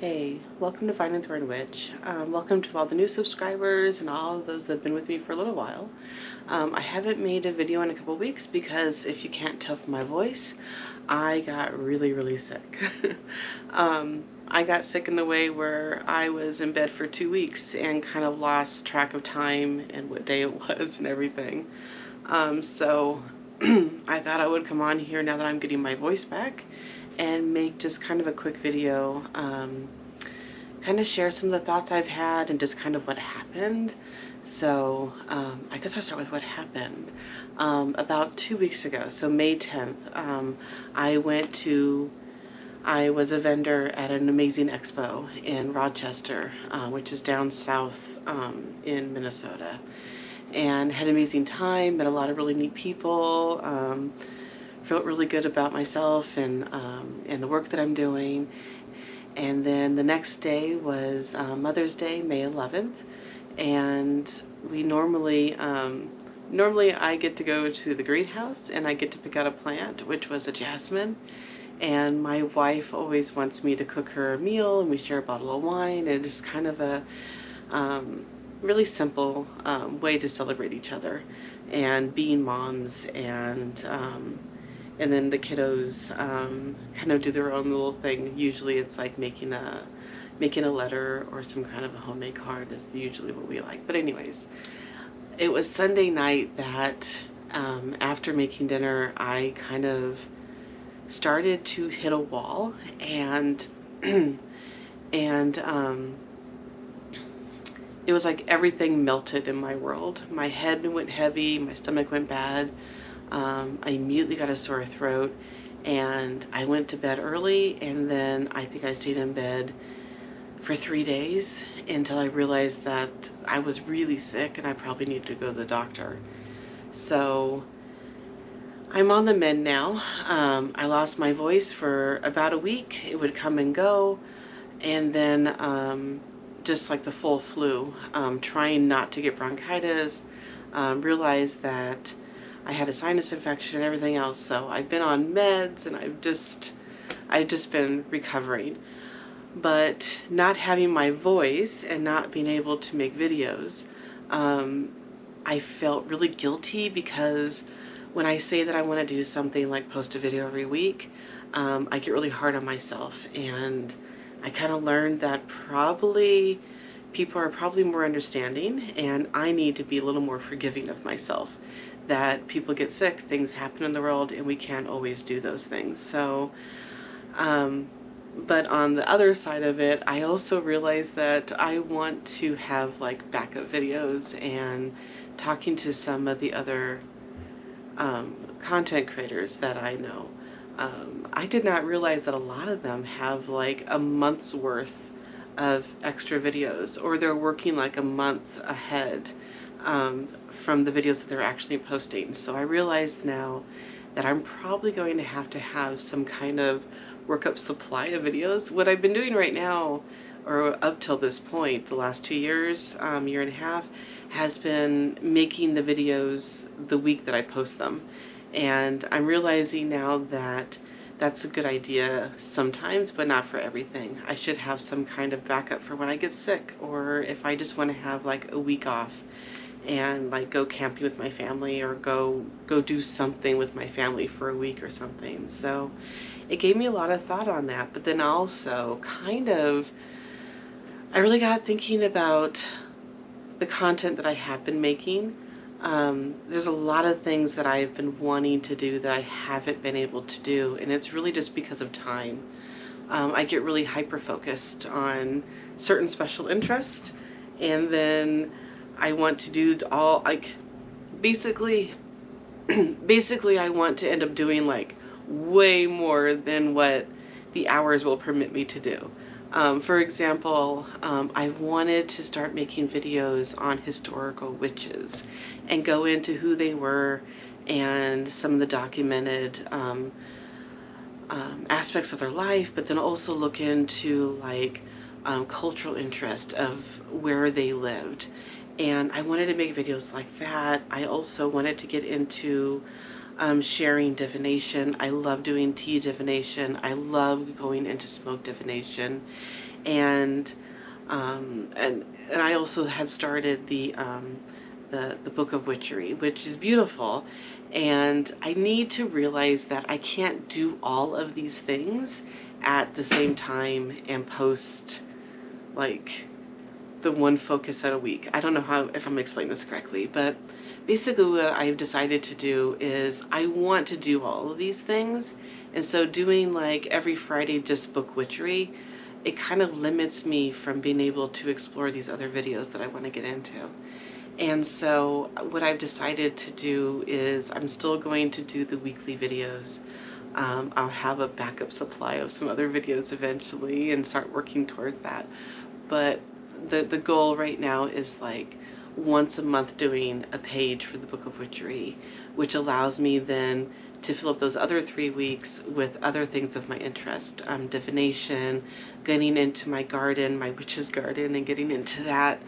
Hey, welcome to Vine and Thorn Witch. Welcome to all the new subscribers and all of those that have been with me for a little while. I haven't made a video in a couple weeks because if you can't tell from my voice, I got really sick. I got sick in the way where I was in bed for 2 weeks and kind of lost track of time and what day it was and everything. So I thought I would come on here now that I'm getting my voice back and make just kind of a quick video, kind of share some of the thoughts I've had and just kind of what happened. So I guess I'll start with what happened. About 2 weeks ago, so May 10th, I was a vendor at an amazing expo in Rochester, which is down south in Minnesota, and had an amazing time, met a lot of really neat people, felt really good about myself and the work that I'm doing. And then the next day was Mother's Day, May 11th, and we normally I get to go to the greenhouse and I get to pick out a plant, which was a jasmine. And my wife always wants me to cook her a meal, and we share a bottle of wine, and it's kind of a really simple way to celebrate each other and being moms, and then the kiddos kind of do their own little thing. Usually it's like making a letter or some kind of a homemade card is usually what we like. But anyways, it was Sunday night that after making dinner, I kind of started to hit a wall, and it was like everything melted in my world. My head went heavy, my stomach went bad. I immediately got a sore throat, and I went to bed early, and then I think I stayed in bed for 3 days until I realized that I was really sick and I probably needed to go to the doctor. So I'm on the mend now. I lost my voice for about a week. It would come and go, and then just like the full flu, trying not to get bronchitis, realized that I had a sinus infection and everything else. So I've been on meds, and I've just been recovering. But not having my voice and not being able to make videos, I felt really guilty, because when I say that I want to do something like post a video every week, I get really hard on myself. And I kind of learned that probably people are probably more understanding, and I need to be a little more forgiving of myself. That people get sick, things happen in the world, and we can't always do those things. So, but on the other side of it, I also realized that I want to have like backup videos and talking to some of the other content creators that I know. I did not realize that a lot of them have like a month's worth of extra videos, or they're working like a month ahead from the videos that they're actually posting. So I realized now that I'm probably going to have some kind of workup supply of videos. What I've been doing right now, or up till this point, the last 2 years, year and a half, has been making the videos the week that I post them. And I'm realizing now that that's a good idea sometimes, but not for everything. I should have some kind of backup for when I get sick, or if I just want to have like a week off and like go camping with my family, or go do something with my family for a week or something. So it gave me a lot of thought on that. But then also kind of, I really got thinking about the content that I have been making. There's a lot of things that I've been wanting to do that I haven't been able to do, and it's really just because of time. I get really hyper-focused on certain special interests, and then I want to do all, like, basically I want to end up doing like way more than what the hours will permit me to do. For example, I wanted to start making videos on historical witches and go into who they were and some of the documented aspects of their life, but then also look into like cultural interest of where they lived. And I wanted to make videos like that. I also wanted to get into sharing divination. I love doing tea divination. I love going into smoke divination, and and I also had started the Book of Witchery, which is beautiful. And I need to realize that I can't do all of these things at the same time and post like the one focus at a week. I don't know how, if I'm explaining this correctly, but basically what I've decided to do is I want to do all of these things. And so doing like every Friday just book witchery, it kind of limits me from being able to explore these other videos that I want to get into. And so what I've decided to do is I'm still going to do the weekly videos. I'll have a backup supply of some other videos eventually and start working towards that. But the goal right now is like once a month doing a page for the Book of Witchery, which allows me then to fill up those other 3 weeks with other things of my interest. Divination, getting into my garden, my witch's garden, and getting into that.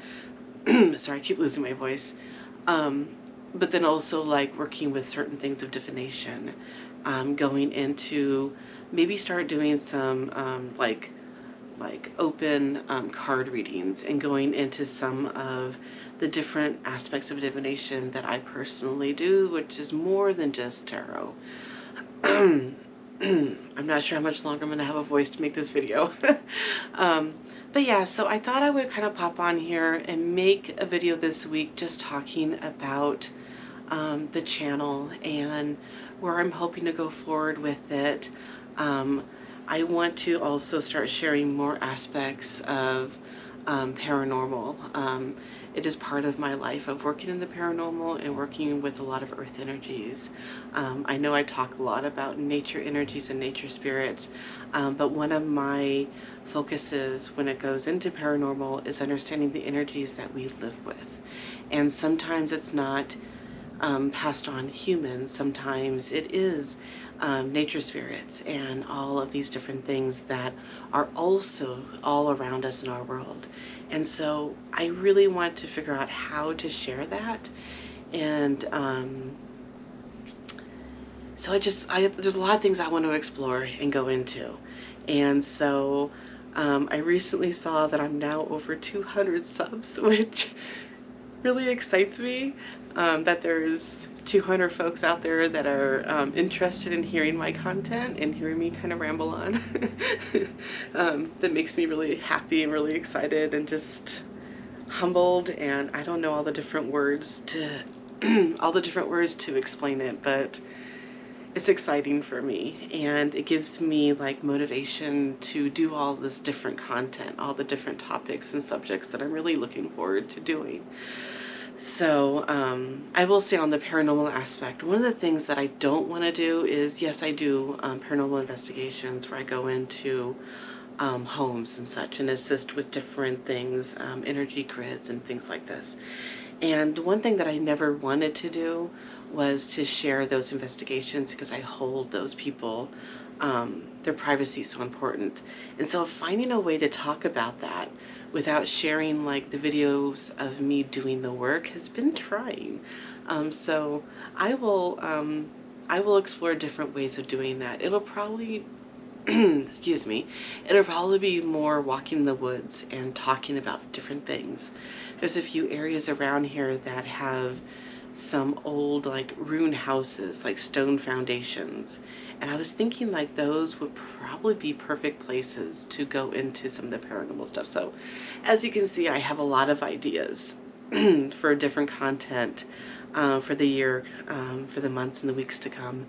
Sorry, I keep losing my voice. But then also like working with certain things of divination, going into maybe start doing some like open card readings and going into some of the different aspects of divination that I personally do, which is more than just tarot. I'm not sure how much longer I'm going to have a voice to make this video. But yeah, so I thought I would kind of pop on here and make a video this week just talking about the channel and where I'm hoping to go forward with it. I want to also start sharing more aspects of paranormal. It is part of my life of working in the paranormal and working with a lot of earth energies. I know I talk a lot about nature energies and nature spirits, but one of my focuses when it goes into paranormal is understanding the energies that we live with. And sometimes it's not passed on humans, sometimes it is nature spirits and all of these different things that are also all around us in our world. And so I really want to figure out how to share that. And so there's a lot of things I want to explore and go into. And so I recently saw that I'm now over 200 subs, which really excites me, that there's 200 folks out there that are interested in hearing my content and hearing me kind of ramble on. That makes me really happy and really excited and just humbled, and I don't know all the different words to explain it, but it's exciting for me, and it gives me like motivation to do all this different content, all the different topics and subjects that I'm really looking forward to doing. So I will say on the paranormal aspect, one of the things that I don't want to do is, yes, I do paranormal investigations where I go into homes and such and assist with different things, energy grids and things like this. And one thing that I never wanted to do was to share those investigations because I hold those people, their privacy is so important. And so finding a way to talk about that without sharing like the videos of me doing the work has been trying. So I will explore different ways of doing that. It'll probably excuse me, it'll probably be more walking in the woods and talking about different things. There's a few areas around here that have some old like ruin houses, like stone foundations. And I was thinking like those would probably be perfect places to go into some of the paranormal stuff. So as you can see, I have a lot of ideas for different content for the year, for the months and the weeks to come.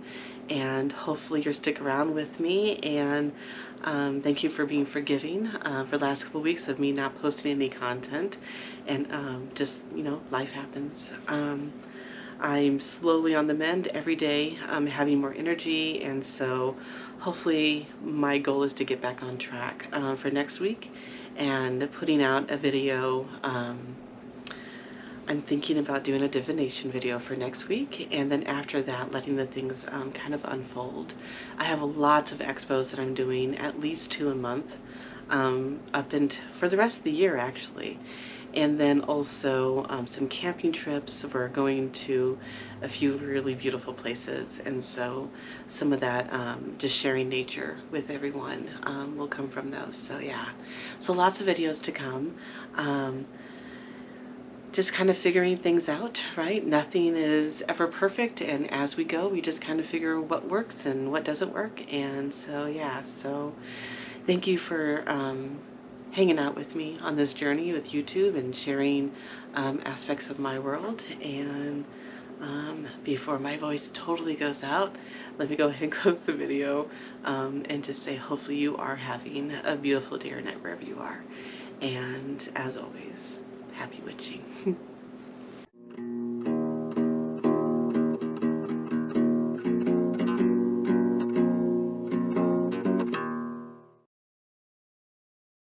And hopefully you'll stick around with me, and thank you for being forgiving for the last couple weeks of me not posting any content, and just, you know, life happens. I'm slowly on the mend every day. I'm having more energy, and so hopefully my goal is to get back on track for next week and putting out a video. I'm thinking about doing a divination video for next week, and then after that letting the things kind of unfold. I have lots of expos that I'm doing, at least 2 a month, for the rest of the year actually. and then also some camping trips. We're going to a few really beautiful places, and so some of that just sharing nature with everyone will come from those. So yeah, so lots of videos to come. Just kind of figuring things out, right? Nothing is ever perfect, and as we go, we just kind of figure what works and what doesn't work. And so yeah, so thank you for hanging out with me on this journey with YouTube and sharing aspects of my world. And before my voice totally goes out, let me go ahead and close the video and just say hopefully you are having a beautiful day or night wherever you are. And as always, happy witching.